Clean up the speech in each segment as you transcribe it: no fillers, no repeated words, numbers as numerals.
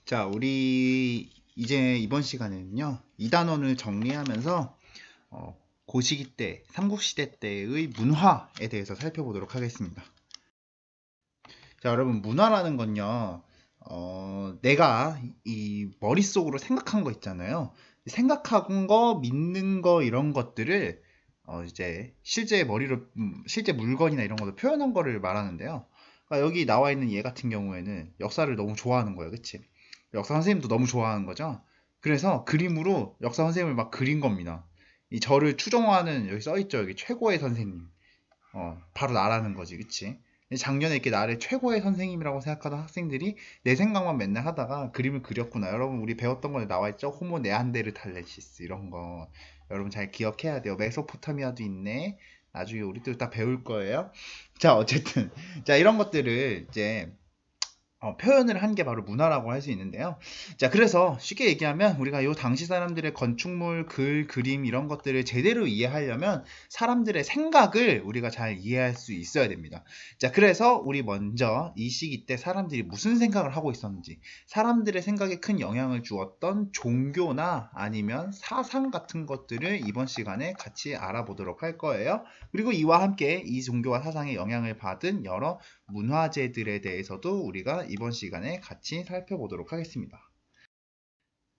자, 우리 이제 이번 시간에는요, 2단원을 정리하면서 고시기 때, 삼국시대 때의 문화에 대해서 살펴보도록 하겠습니다. 자, 여러분, 문화라는 건요, 내가 이 머릿속으로 생각한 거 있잖아요. 생각한 거, 믿는 거, 이런 것들을 이제 실제 머리로, 실제 물건이나 이런 걸로 표현한 거를 말하는데요. 그러니까 여기 나와 있는 얘 같은 경우에는 역사를 너무 좋아하는 거예요. 그치? 역사 선생님도 너무 좋아하는 거죠. 그래서 그림으로 역사 선생님을 막 그린 겁니다. 이 저를 추종하는 여기 써있죠. 여기 최고의 선생님. 바로 나라는 거지. 그치? 작년에 이렇게 나를 최고의 선생님이라고 생각하던 학생들이 내 생각만 맨날 하다가 그림을 그렸구나. 여러분, 우리 배웠던 거에 나와 있죠? 호모 네안데르탈렌시스 이런 거 여러분 잘 기억해야 돼요. 메소포타미아도 있네. 나중에 우리 또 다 배울 거예요. 자, 어쨌든 자, 이런 것들을 이제 표현을 한 게 바로 문화라고 할 수 있는데요. 자, 그래서 쉽게 얘기하면 우리가 요 당시 사람들의 건축물, 글, 그림 이런 것들을 제대로 이해하려면 사람들의 생각을 우리가 잘 이해할 수 있어야 됩니다. 자, 그래서 우리 먼저 이 시기 때 사람들이 무슨 생각을 하고 있었는지, 사람들의 생각에 큰 영향을 주었던 종교나 아니면 사상 같은 것들을 이번 시간에 같이 알아보도록 할 거예요. 그리고 이와 함께 이 종교와 사상에 영향을 받은 여러 문화재들에 대해서도 우리가 이번 시간에 같이 살펴보도록 하겠습니다.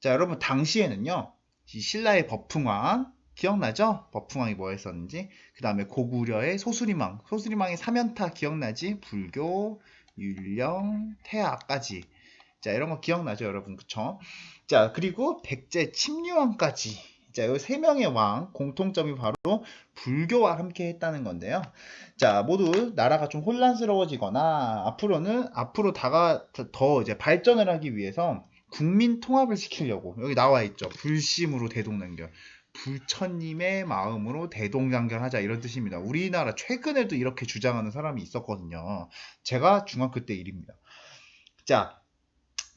자, 여러분, 당시에는요, 이 신라의 버풍왕, 기억나죠? 버풍왕이 뭐 했었는지. 그 다음에 고구려의 소수리망, 소수리망의 사면타 기억나지? 불교, 율령, 태아까지. 자, 이런 거 기억나죠, 여러분? 그쵸? 자, 그리고 백제 침류왕까지. 자, 이 세 명의 왕, 공통점이 바로 불교와 함께 했다는 건데요. 자, 모두 나라가 좀 혼란스러워지거나 앞으로 더 이제 발전을 하기 위해서 국민 통합을 시키려고 여기 나와 있죠. 불심으로 대동단결. 부처님의 마음으로 대동단결하자 이런 뜻입니다. 우리나라 최근에도 이렇게 주장하는 사람이 있었거든요. 제가 중학교 때 일입니다. 자,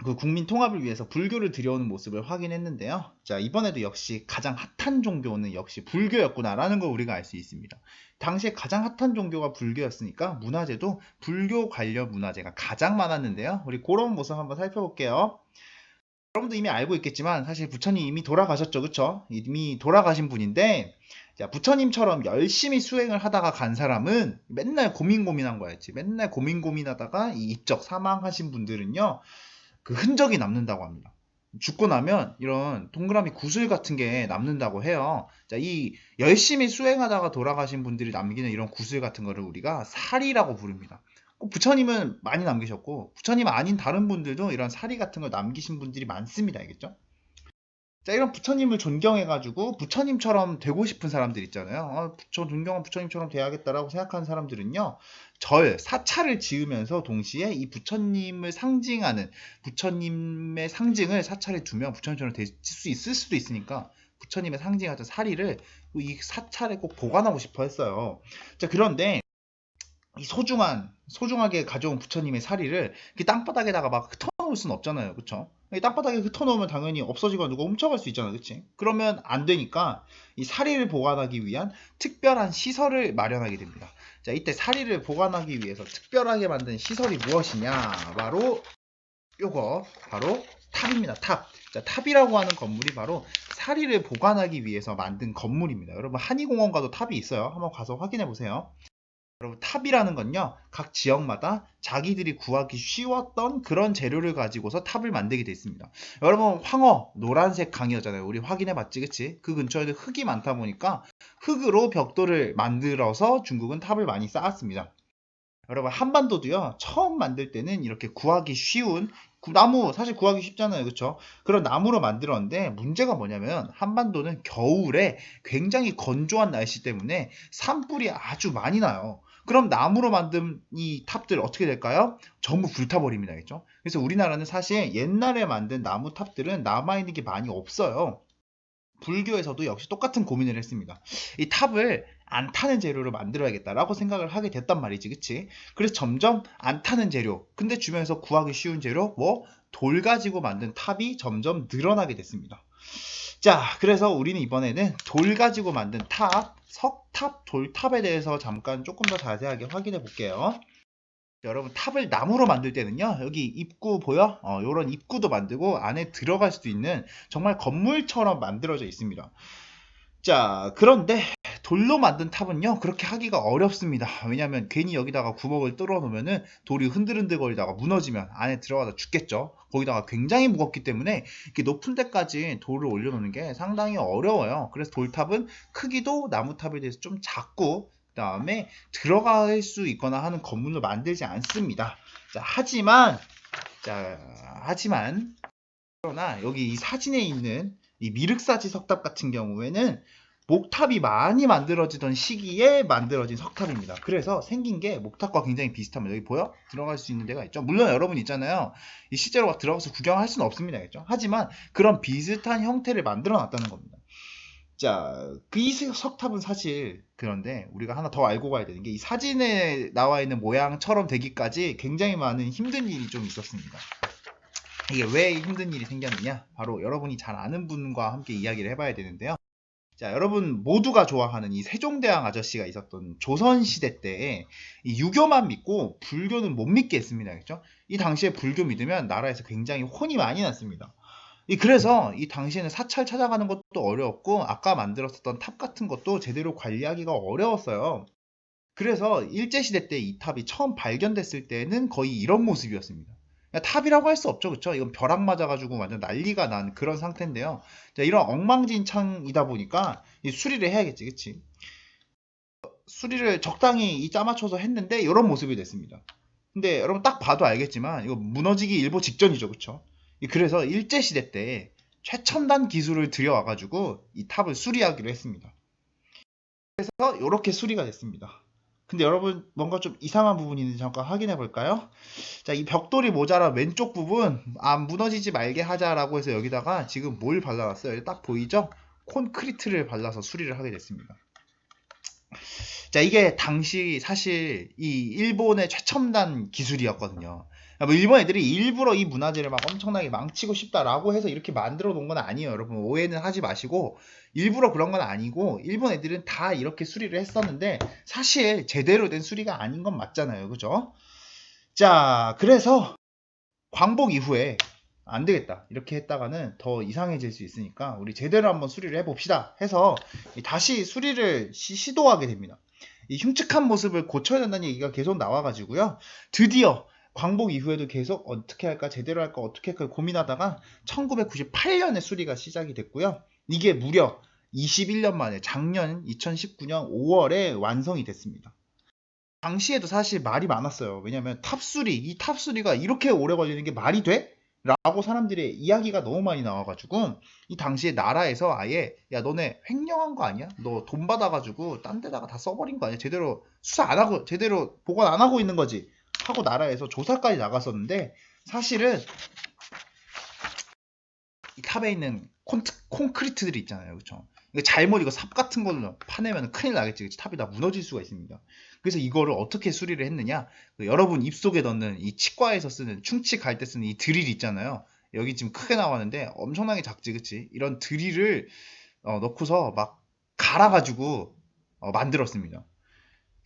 그 국민 통합을 위해서 불교를 들여오는 모습을 확인했는데요. 자, 이번에도 역시 가장 핫한 종교는 역시 불교였구나라는 걸 우리가 알 수 있습니다. 당시에 가장 핫한 종교가 불교였으니까 문화재도 불교 관련 문화재가 가장 많았는데요. 우리 그런 모습 한번 살펴볼게요. 여러분도 이미 알고 있겠지만 사실 부처님 이미 돌아가셨죠. 그쵸? 이미 돌아가신 분인데 자, 부처님처럼 열심히 수행을 하다가 간 사람은 맨날 고민한 거였지. 맨날 고민하다가 이 입적 사망하신 분들은요. 그 흔적이 남는다고 합니다. 죽고 나면 이런 동그라미 구슬 같은 게 남는다고 해요. 자, 이 열심히 수행하다가 돌아가신 분들이 남기는 이런 구슬 같은 거를 우리가 사리라고 부릅니다. 꼭 부처님은 많이 남기셨고 부처님 아닌 다른 분들도 이런 사리 같은 걸 남기신 분들이 많습니다. 알겠죠? 자, 이런 부처님을 존경해가지고 부처님처럼 되고 싶은 사람들 있잖아요. 저 존경한 부처님처럼 돼야겠다라고 생각하는 사람들은요, 사찰을 지으면서 동시에 이 부처님을 상징하는 부처님의 상징을 사찰에 두면 부처님처럼 될 수 있을 수도 있으니까 부처님의 상징하던 사리를 이 사찰에 꼭 보관하고 싶어 했어요. 자, 그런데 이 소중하게 가져온 부처님의 사리를 땅바닥에다가 막 흩어놓을 수는 없잖아요. 그쵸? 땅바닥에 흩어놓으면 당연히 없어지거나 누가 훔쳐갈 수 있잖아. 그치? 그러면 안 되니까 이 사리를 보관하기 위한 특별한 시설을 마련하게 됩니다. 자, 이때 사리를 보관하기 위해서 특별하게 만든 시설이 무엇이냐? 바로 탑입니다. 탑. 자, 탑이라고 하는 건물이 바로 사리를 보관하기 위해서 만든 건물입니다. 여러분, 한의공원 가도 탑이 있어요. 한번 가서 확인해 보세요. 여러분, 탑이라는 건요, 각 지역마다 자기들이 구하기 쉬웠던 그런 재료를 가지고서 탑을 만들게 돼 있습니다. 여러분, 황허 노란색 강이었잖아요. 우리 확인해 봤지, 그치? 그 근처에도 흙이 많다 보니까 흙으로 벽돌을 만들어서 중국은 탑을 많이 쌓았습니다. 여러분, 한반도도요, 처음 만들 때는 이렇게 구하기 쉬운 나무 사실 구하기 쉽잖아요. 그쵸? 그런 나무로 만들었는데 문제가 뭐냐면 한반도는 겨울에 굉장히 건조한 날씨 때문에 산불이 아주 많이 나요. 그럼 나무로 만든 이 탑들 어떻게 될까요? 전부 불타버립니다. 그죠? 그래서 우리나라는 사실 옛날에 만든 나무 탑들은 남아있는 게 많이 없어요. 불교에서도 역시 똑같은 고민을 했습니다. 이 탑을 안 타는 재료로 만들어야겠다라고 생각을 하게 됐단 말이지, 그치? 그래서 점점 안 타는 재료, 근데 주변에서 구하기 쉬운 재료, 돌 가지고 만든 탑이 점점 늘어나게 됐습니다. 자, 그래서 우리는 이번에는 돌 가지고 만든 탑, 석탑, 돌탑에 대해서 잠깐 조금 더 자세하게 확인해 볼게요. 여러분 탑을 나무로 만들 때는요, 여기 입구 보여? 요런 입구도 만들고 안에 들어갈 수 있는 정말 건물처럼 만들어져 있습니다. 자, 그런데 돌로 만든 탑은요, 그렇게 하기가 어렵습니다. 왜냐면 괜히 여기다가 구멍을 뚫어 놓으면은 돌이 흔들흔들거리다가 무너지면 안에 들어가다 죽겠죠. 거기다가 굉장히 무겁기 때문에 이렇게 높은 데까지 돌을 올려놓는 게 상당히 어려워요. 그래서 돌탑은 크기도 나무탑에 대해서 좀 작고, 그 다음에 들어갈 수 있거나 하는 건물로 만들지 않습니다. 자, 하지만, 그러나 여기 이 사진에 있는 이 미륵사지 석탑 같은 경우에는 목탑이 많이 만들어지던 시기에 만들어진 석탑입니다. 그래서 생긴 게 목탑과 굉장히 비슷합니다. 여기 보여? 들어갈 수 있는 데가 있죠. 물론 여러분 있잖아요. 이 실제로 들어가서 구경할 수는 없습니다. 그죠? 하지만 그런 비슷한 형태를 만들어 놨다는 겁니다. 자, 이 석탑은 사실 그런데 우리가 하나 더 알고 가야 되는 게 이 사진에 나와 있는 모양처럼 되기까지 굉장히 많은 힘든 일이 좀 있었습니다. 이게 왜 힘든 일이 생겼느냐? 바로 여러분이 잘 아는 분과 함께 이야기를 해봐야 되는데요. 자, 여러분 모두가 좋아하는 이 세종대왕 아저씨가 있었던 조선시대 때 이 유교만 믿고 불교는 못 믿게 했습니다. 그렇죠? 이 당시에 불교 믿으면 나라에서 굉장히 혼이 많이 났습니다. 그래서 이 당시에는 사찰 찾아가는 것도 어려웠고 아까 만들었었던 탑 같은 것도 제대로 관리하기가 어려웠어요. 그래서 일제시대 때 이 탑이 처음 발견됐을 때는 거의 이런 모습이었습니다. 탑이라고 할 수 없죠, 그쵸? 이건 벼락 맞아가지고 완전 난리가 난 그런 상태인데요. 자, 이런 엉망진창이다 보니까 수리를 해야겠지, 그치? 수리를 적당히 짜맞춰서 했는데 이런 모습이 됐습니다. 근데 여러분 딱 봐도 알겠지만 이거 무너지기 일보 직전이죠, 그쵸? 그래서 일제시대 때 최첨단 기술을 들여와가지고 이 탑을 수리하기로 했습니다. 그래서 이렇게 수리가 됐습니다. 근데 여러분 뭔가 좀 이상한 부분이 있는지 잠깐 확인해 볼까요? 자, 이 벽돌이 모자란 왼쪽 부분 안 무너지지 말게 하자라고 해서 여기다가 지금 뭘 발라놨어요? 여기 딱 보이죠? 콘크리트를 발라서 수리를 하게 됐습니다. 자, 이게 당시 사실 이 일본의 최첨단 기술이었거든요. 뭐 일본 애들이 일부러 이 문화재를 막 엄청나게 망치고 싶다라고 해서 이렇게 만들어 놓은 건 아니에요. 여러분 오해는 하지 마시고, 일부러 그런 건 아니고 일본 애들은 다 이렇게 수리를 했었는데 사실 제대로 된 수리가 아닌 건 맞잖아요. 그죠? 자, 그래서 광복 이후에 안 되겠다 이렇게 했다가는 더 이상해질 수 있으니까 우리 제대로 한번 수리를 해봅시다 해서 다시 수리를 시도하게 됩니다. 이 흉측한 모습을 고쳐야 된다는 얘기가 계속 나와가지고요. 드디어 광복 이후에도 계속 어떻게 할까, 제대로 할까, 어떻게 할까 고민하다가 1998년에 수리가 시작이 됐고요. 이게 무려 21년 만에 작년 2019년 5월에 완성이 됐습니다. 당시에도 사실 말이 많았어요. 왜냐면 탑수리, 이 탑수리가 이렇게 오래 걸리는 게 말이 돼? 라고 사람들의 이야기가 너무 많이 나와가지고 이 당시에 나라에서 아예 야 너네 횡령한 거 아니야? 너 돈 받아가지고 딴 데다가 다 써버린 거 아니야? 제대로 수사 안 하고 제대로 보관 안 하고 있는 거지 하고 나라에서 조사까지 나갔었는데 사실은 이 탑에 있는 콘크리트들이 있잖아요. 그쵸? 이거 잘못 이거 삽 같은 걸로 파내면 큰일 나겠지. 그치? 탑이 다 무너질 수가 있습니다. 그래서 이거를 어떻게 수리를 했느냐? 여러분 입속에 넣는 이 치과에서 쓰는 충치 갈 때 쓰는 이 드릴 있잖아요. 여기 지금 크게 나왔는데 엄청나게 작지, 그치? 이런 드릴을 넣고서 막 갈아가지고 만들었습니다.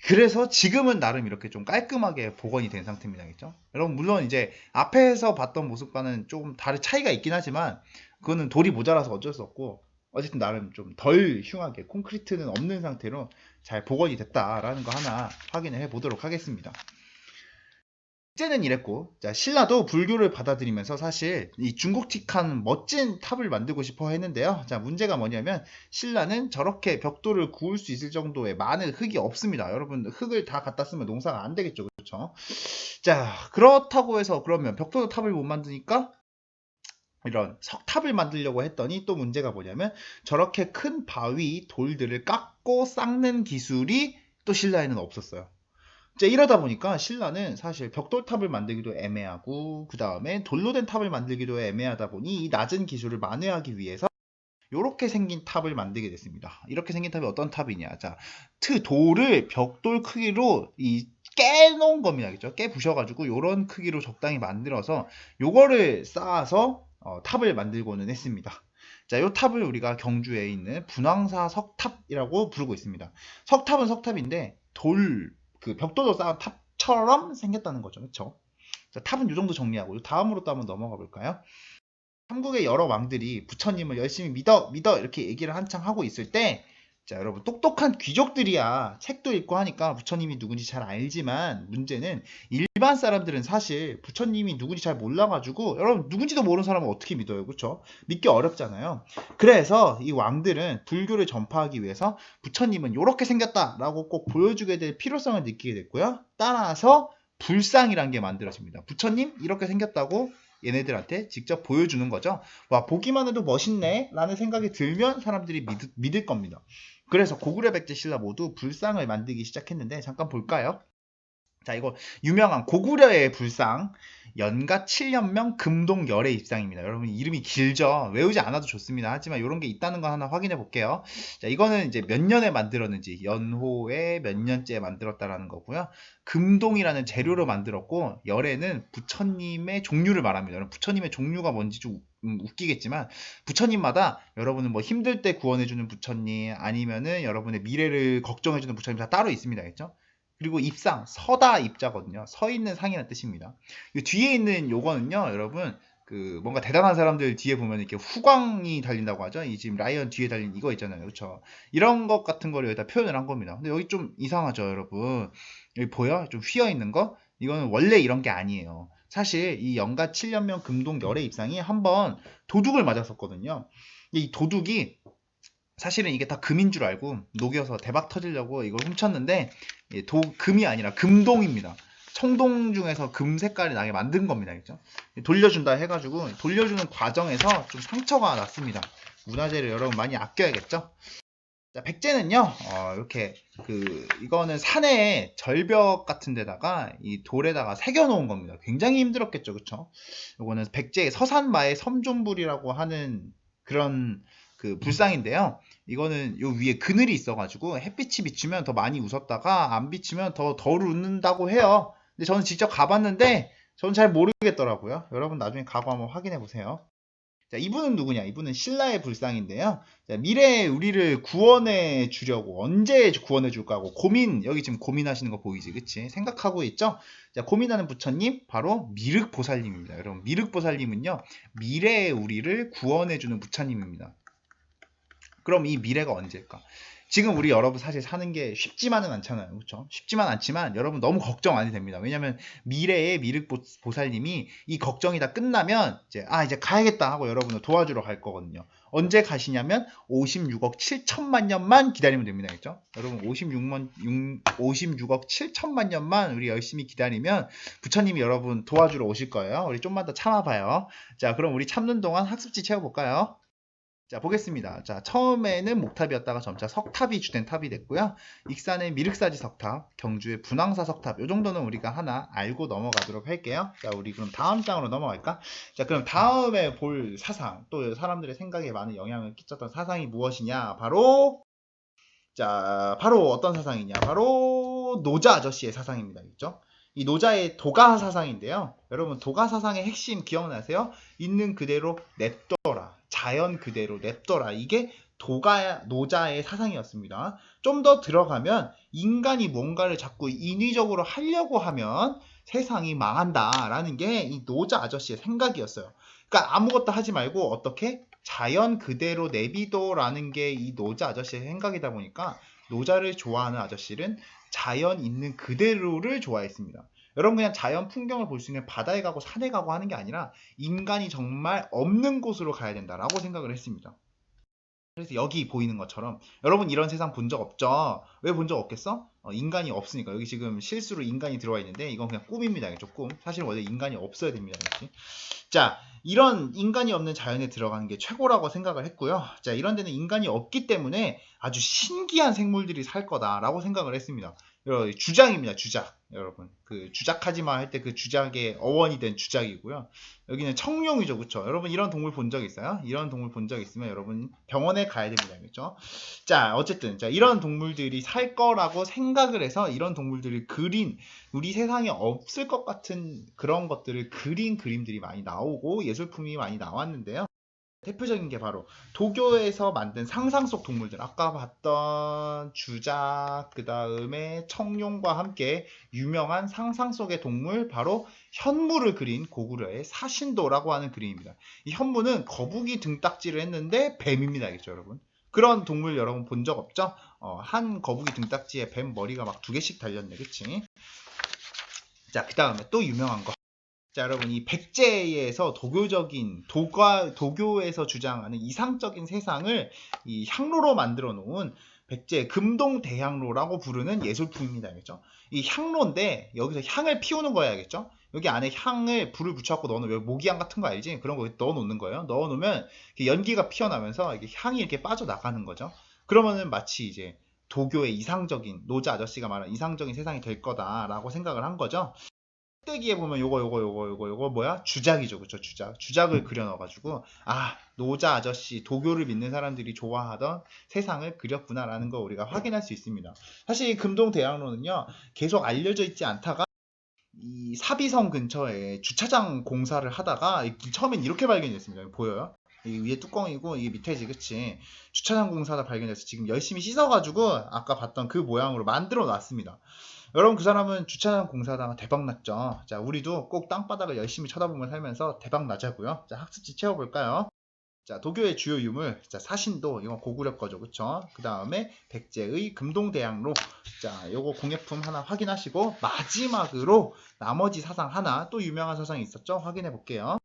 그래서 지금은 나름 이렇게 좀 깔끔하게 복원이 된 상태입니다. 겠죠? 여러분, 물론 이제 앞에서 봤던 모습과는 조금 다른 차이가 있긴 하지만, 그거는 돌이 모자라서 어쩔 수 없고, 어쨌든 나름 좀 덜 흉하게 콘크리트는 없는 상태로 잘 복원이 됐다라는 거 하나 확인을 해 보도록 하겠습니다. 이제는 이랬고, 자, 신라도 불교를 받아들이면서 사실 이 중국틱한 멋진 탑을 만들고 싶어 했는데요. 자, 문제가 뭐냐면 신라는 저렇게 벽돌을 구울 수 있을 정도의 많은 흙이 없습니다. 여러분, 흙을 다 갖다 쓰면 농사가 안 되겠죠. 그렇죠? 자, 그렇다고 해서 그러면 벽돌 탑을 못 만드니까 이런 석탑을 만들려고 했더니 또 문제가 뭐냐면 저렇게 큰 바위 돌들을 깎고 쌓는 기술이 또 신라에는 없었어요. 이제 이러다 보니까 신라는 사실 벽돌탑을 만들기도 애매하고 그 다음에 돌로 된 탑을 만들기도 애매하다 보니 이 낮은 기술을 만회하기 위해서 이렇게 생긴 탑을 만들게 됐습니다. 이렇게 생긴 탑이 어떤 탑이냐? 자, 돌을 벽돌 크기로 깨놓은 겁니다. 그죠? 깨 부셔가지고 이런 크기로 적당히 만들어서 요거를 쌓아서 탑을 만들고는 했습니다. 자, 이 탑을 우리가 경주에 있는 분황사 석탑이라고 부르고 있습니다. 석탑은 석탑인데 벽돌로 쌓은 탑처럼 생겼다는 거죠. 그쵸? 자, 탑은 이 정도 정리하고 다음으로 또 한번 넘어가 볼까요? 삼국의 여러 왕들이 부처님을 열심히 믿어 이렇게 얘기를 한창 하고 있을 때, 자, 여러분, 똑똑한 귀족들이야 책도 읽고 하니까 부처님이 누군지 잘 알지만, 문제는 일반 사람들은 사실 부처님이 누군지 잘 몰라가지고, 여러분, 누군지도 모르는 사람은 어떻게 믿어요? 그쵸? 믿기 어렵잖아요. 그래서 이 왕들은 불교를 전파하기 위해서 부처님은 이렇게 생겼다 라고 꼭 보여주게 될 필요성을 느끼게 됐고요. 따라서 불상이란 게 만들어집니다. 부처님 이렇게 생겼다고 얘네들한테 직접 보여주는 거죠. 와, 보기만 해도 멋있네 라는 생각이 들면 사람들이 믿을 겁니다. 그래서 고구려, 백제, 신라 모두 불상을 만들기 시작했는데, 잠깐 볼까요? 자, 이거 유명한 고구려의 불상, 연가 7년명 금동열의 입상입니다. 여러분, 이름이 길죠? 외우지 않아도 좋습니다. 하지만 이런 게 있다는 거 하나 확인해 볼게요. 자, 이거는 이제 몇 년에 만들었는지, 연호에 몇 년째 만들었다라는 거고요. 금동이라는 재료로 만들었고, 열에는 부처님의 종류를 말합니다. 여러분, 부처님의 종류가 뭔지 좀 웃기겠지만, 부처님마다 여러분은 뭐 힘들 때 구원해주는 부처님, 아니면은 여러분의 미래를 걱정해주는 부처님 다 따로 있습니다. 알겠죠? 그리고 입상, 서다 입자거든요. 서 있는 상이라는 뜻입니다. 이 뒤에 있는 요거는요, 여러분, 그 뭔가 대단한 사람들 뒤에 보면 이렇게 후광이 달린다고 하죠. 이 지금 라이언 뒤에 달린 이거 있잖아요. 그렇죠? 이런 것 같은 거를 여기다 표현을 한 겁니다. 근데 여기 좀 이상하죠, 여러분. 여기 보여? 좀 휘어 있는 거? 이거는 원래 이런 게 아니에요. 사실 이 영가 7년명 금동 열의 입상이 한번 도둑을 맞았었거든요. 이 도둑이 사실은 이게 다 금인 줄 알고 녹여서 대박 터지려고 이걸 훔쳤는데, 금이 아니라 금동입니다. 청동 중에서 금 색깔이 나게 만든 겁니다. 알겠죠? 돌려준다 해가지고 돌려주는 과정에서 좀 상처가 났습니다. 문화재를 여러분 많이 아껴야겠죠? 자, 백제는요, 이렇게 이거는 산에 절벽 같은 데다가 이 돌에다가 새겨 놓은 겁니다. 굉장히 힘들었겠죠, 그쵸? 이거는 백제의 서산마의 섬존불이라고 하는 그런 그 불상인데요. 이거는 요 위에 그늘이 있어가지고 햇빛이 비추면 더 많이 웃었다가 안 비추면 더 덜 웃는다고 해요. 근데 저는 직접 가봤는데 저는 잘 모르겠더라고요. 여러분 나중에 가고 한번 확인해 보세요. 자, 이분은 누구냐? 이분은 신라의 불상인데요. 자, 미래에 우리를 구원해 주려고 언제 구원해 줄까 하고 여기 지금 고민하시는 거 보이지? 그치? 생각하고 있죠? 자, 고민하는 부처님, 바로 미륵보살님입니다. 여러분, 미륵보살님은요, 미래에 우리를 구원해 주는 부처님입니다. 그럼 이 미래가 언제일까? 지금 우리 여러분 사실 사는 게 쉽지만은 않잖아요. 그렇죠? 쉽지만 않지만 여러분 너무 걱정 안 해도 됩니다. 왜냐면 미래의 미륵보살님이 이 걱정이 다 끝나면 이제 가야겠다 하고 여러분을 도와주러 갈 거거든요. 언제 가시냐면 56억 7천만 년만 기다리면 됩니다. 그렇죠? 여러분 56억 7천만 년만 우리 열심히 기다리면 부처님이 여러분 도와주러 오실 거예요. 우리 좀만 더 참아봐요. 자, 그럼 우리 참는 동안 학습지 채워볼까요? 자, 보겠습니다. 자, 처음에는 목탑이었다가 점차 석탑이 주된 탑이 됐고요. 익산의 미륵사지 석탑, 경주의 분황사 석탑, 요 정도는 우리가 하나 알고 넘어가도록 할게요. 자, 우리 그럼 다음 장으로 넘어갈까? 자, 그럼 다음에 볼 사상, 또 사람들의 생각에 많은 영향을 끼쳤던 사상이 무엇이냐? 바로 어떤 사상이냐? 바로 노자 아저씨의 사상입니다. 그죠? 이 노자의 도가 사상인데요. 여러분, 도가 사상의 핵심 기억나세요? 있는 그대로 냅둬라. 자연 그대로 냅둬라. 이게 노자의 사상이었습니다. 좀 더 들어가면 인간이 뭔가를 자꾸 인위적으로 하려고 하면 세상이 망한다라는 게 이 노자 아저씨의 생각이었어요. 그러니까 아무것도 하지 말고 어떻게? 자연 그대로 내비둬라는 게 이 노자 아저씨의 생각이다 보니까 노자를 좋아하는 아저씨는 자연 있는 그대로를 좋아했습니다. 여러분, 그냥 자연 풍경을 볼 수 있는 바다에 가고 산에 가고 하는 게 아니라 인간이 정말 없는 곳으로 가야 된다라고 생각을 했습니다. 그래서 여기 보이는 것처럼 여러분 이런 세상 본 적 없죠? 왜 본 적 없겠어? 인간이 없으니까. 여기 지금 실수로 인간이 들어와 있는데 이건 그냥 꿈입니다. 이게 조금 사실 원래 인간이 없어야 됩니다. 그렇지? 자, 이런 인간이 없는 자연에 들어가는 게 최고라고 생각을 했고요. 자, 이런 데는 인간이 없기 때문에 아주 신기한 생물들이 살 거다라고 생각을 했습니다. 주작입니다. 주작. 여러분, 그 주작하지마 할 때 그 주작의 어원이 된 주작이고요. 여기는 청룡이죠. 그쵸? 여러분 이런 동물 본 적 있어요? 이런 동물 본 적 있으면 여러분 병원에 가야 됩니다. 그렇죠? 자, 어쨌든 이런 동물들이 살 거라고 생각을 해서 이런 동물들을 그린, 우리 세상에 없을 것 같은 그런 것들을 그린 그림들이 많이 나오고 예술품이 많이 나왔는데요. 대표적인 게 바로 도교에서 만든 상상 속 동물들, 아까 봤던 주작, 그 다음에 청룡과 함께 유명한 상상 속의 동물, 바로 현무를 그린 고구려의 사신도라고 하는 그림입니다. 이 현무는 거북이 등딱지를 했는데 뱀입니다. 알겠죠, 여러분? 그런 동물 여러분 본 적 없죠? 한 거북이 등딱지에 뱀 머리가 막 2개씩 달렸네, 그치? 자, 그 다음에 또 유명한 거. 자, 여러분, 이 백제에서 도교에서 주장하는 이상적인 세상을 이 향로로 만들어 놓은 백제 금동대향로라고 부르는 예술품입니다. 알겠죠? 이 향로인데 여기서 향을 피우는 거야, 알겠죠? 여기 안에 향을 불을 붙여갖고 넣어놓으면 모기향 같은 거 알지? 그런 거 넣어놓는 거예요. 넣어놓으면 연기가 피어나면서 이게 향이 이렇게 빠져나가는 거죠. 그러면은 마치 이제 도교의 이상적인, 노자 아저씨가 말한 이상적인 세상이 될 거다라고 생각을 한 거죠. 꼭대기에 보면 요거 뭐야? 주작이죠. 그쵸? 주작을 그려 넣어가지고, 아, 노자 아저씨, 도교를 믿는 사람들이 좋아하던 세상을 그렸구나라는 거 우리가 확인할 수 있습니다. 사실 이 금동대학로는요, 계속 알려져 있지 않다가, 이 사비성 근처에 주차장 공사를 하다가, 처음엔 이렇게 발견됐습니다. 보여요? 이 위에 뚜껑이고, 이게 밑에지, 그치? 주차장 공사가 발견돼서 지금 열심히 씻어가지고, 아까 봤던 그 모양으로 만들어 놨습니다. 여러분, 그 사람은 주차장 공사하다가 대박 났죠. 자, 우리도 꼭 땅바닥을 열심히 쳐다보며 살면서 대박 나자고요. 자, 학습지 채워볼까요? 자, 도교의 주요 유물, 자, 사신도, 이건 고구려 거죠, 그쵸? 그 다음에 백제의 금동대향로, 자, 요거 공예품 하나 확인하시고, 마지막으로 나머지 사상 하나, 또 유명한 사상이 있었죠? 확인해 볼게요.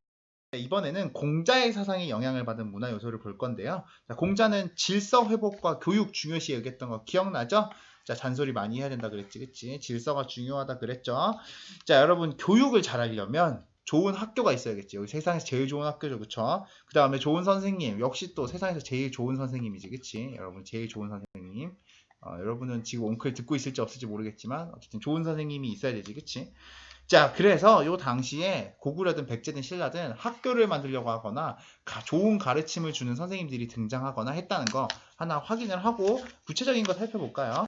이번에는 공자의 사상이 영향을 받은 문화 요소를 볼 건데요. 자, 공자는 질서 회복과 교육 중요시 여겼던 거 기억나죠? 자, 잔소리 많이 해야 된다 그랬지, 그치? 질서가 중요하다 그랬죠? 자, 여러분, 교육을 잘하려면 좋은 학교가 있어야겠지. 여기 세상에서 제일 좋은 학교죠, 그쵸? 그 다음에 좋은 선생님, 역시 또 세상에서 제일 좋은 선생님이지, 그치? 여러분, 제일 좋은 선생님. 여러분은 지금 온클 듣고 있을지 없을지 모르겠지만, 어쨌든 좋은 선생님이 있어야 되지, 그치? 자, 그래서 요 당시에 고구려든 백제든 신라든 학교를 만들려고 하거나 좋은 가르침을 주는 선생님들이 등장하거나 했다는 거 하나 확인을 하고 구체적인 거 살펴볼까요?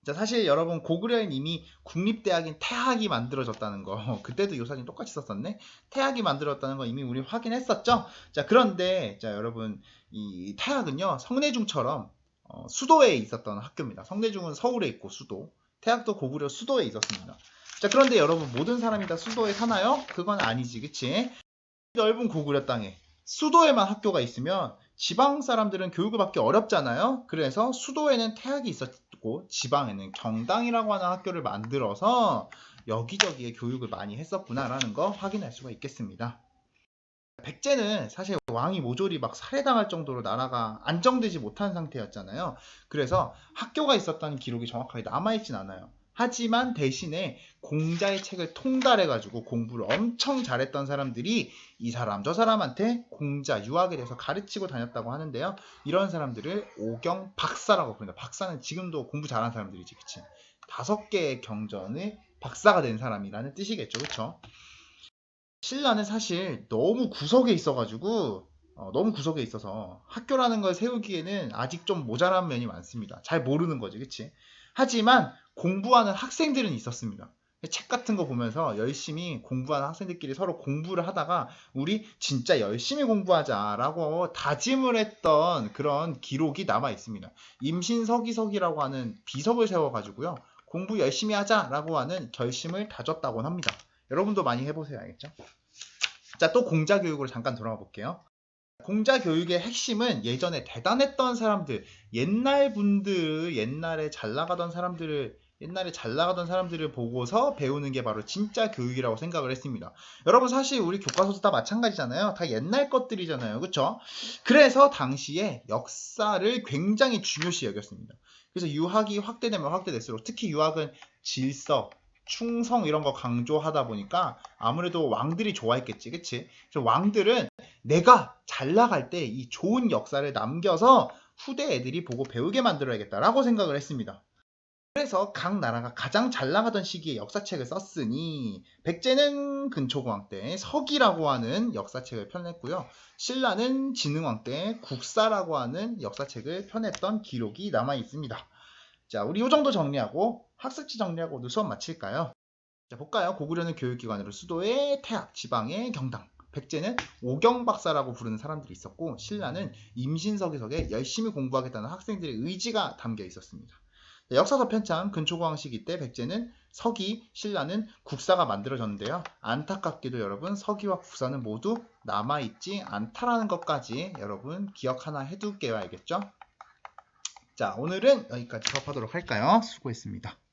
자, 사실 여러분 고구려엔 이미 국립대학인 태학이 만들어졌다는 거 그때도 요 사진 똑같이 썼었네. 태학이 만들어졌다는 거 이미 우리 확인했었죠. 자, 그런데 자, 여러분 이 태학은요 성내중처럼 수도에 있었던 학교입니다. 성내중은 서울에 있고 수도, 태학도 고구려 수도에 있었습니다. 자, 그런데 여러분 모든 사람이 다 수도에 사나요? 그건 아니지, 그치? 넓은 고구려 땅에 수도에만 학교가 있으면 지방 사람들은 교육을 받기 어렵잖아요. 그래서 수도에는 태학이 있었고 지방에는 경당이라고 하는 학교를 만들어서 여기저기에 교육을 많이 했었구나라는 거 확인할 수가 있겠습니다. 백제는 사실 왕이 모조리 막 살해당할 정도로 나라가 안정되지 못한 상태였잖아요. 그래서 학교가 있었다는 기록이 정확하게 남아있진 않아요. 하지만 대신에 공자의 책을 통달해가지고 공부를 엄청 잘했던 사람들이 이 사람 저 사람한테 공자 유학에 대해서 가르치고 다녔다고 하는데요. 이런 사람들을 오경 박사라고 부릅니다. 박사는 지금도 공부 잘하는 사람들이지, 그치? 5개의 경전의 박사가 된 사람이라는 뜻이겠죠, 그쵸? 신라는 사실 너무 구석에 있어가지고 너무 구석에 있어서 학교라는 걸 세우기에는 아직 좀 모자란 면이 많습니다. 잘 모르는 거지, 그치? 하지만 공부하는 학생들은 있었습니다. 책 같은 거 보면서 열심히 공부하는 학생들끼리 서로 공부를 하다가 우리 진짜 열심히 공부하자라고 다짐을 했던 그런 기록이 남아 있습니다. 임신서기석이라고 하는 비석을 세워가지고요. 공부 열심히 하자라고 하는 결심을 다졌다고 합니다. 여러분도 많이 해보세요. 알겠죠? 자, 또 공자 교육으로 잠깐 돌아가 볼게요. 공자 교육의 핵심은 예전에 대단했던 사람들, 옛날에 잘 나가던 사람들을 보고서 배우는 게 바로 진짜 교육이라고 생각을 했습니다. 여러분, 사실 우리 교과서도 다 마찬가지잖아요. 다 옛날 것들이잖아요. 그쵸? 그래서 당시에 역사를 굉장히 중요시 여겼습니다. 그래서 유학이 확대되면 확대될수록 특히 유학은 질서, 충성 이런 거 강조하다 보니까 아무래도 왕들이 좋아했겠지, 그치? 그래서 왕들은 내가 잘 나갈 때 이 좋은 역사를 남겨서 후대 애들이 보고 배우게 만들어야겠다라고 생각을 했습니다. 그래서 각 나라가 가장 잘 나가던 시기에 역사책을 썼으니 백제는 근초고왕 때 서기라고 하는 역사책을 펴냈고요. 신라는 진흥왕 때 국사라고 하는 역사책을 펴냈던 기록이 남아 있습니다. 자, 우리 이 정도 정리하고 학습지 정리하고 오늘 수업 마칠까요? 자, 볼까요? 고구려는 교육기관으로 수도의 태학, 지방의 경당, 백제는 오경박사라고 부르는 사람들이 있었고 신라는 임신서기석에 열심히 공부하겠다는 학생들의 의지가 담겨 있었습니다. 역사서 편찬 근초고왕 시기 때 백제는 서기, 신라는 국사가 만들어졌는데요. 안타깝게도 여러분 서기와 국사는 모두 남아있지 않다라는 것까지 여러분 기억 하나 해둘게요. 알겠죠? 자, 오늘은 여기까지 수업하도록 할까요? 수고했습니다.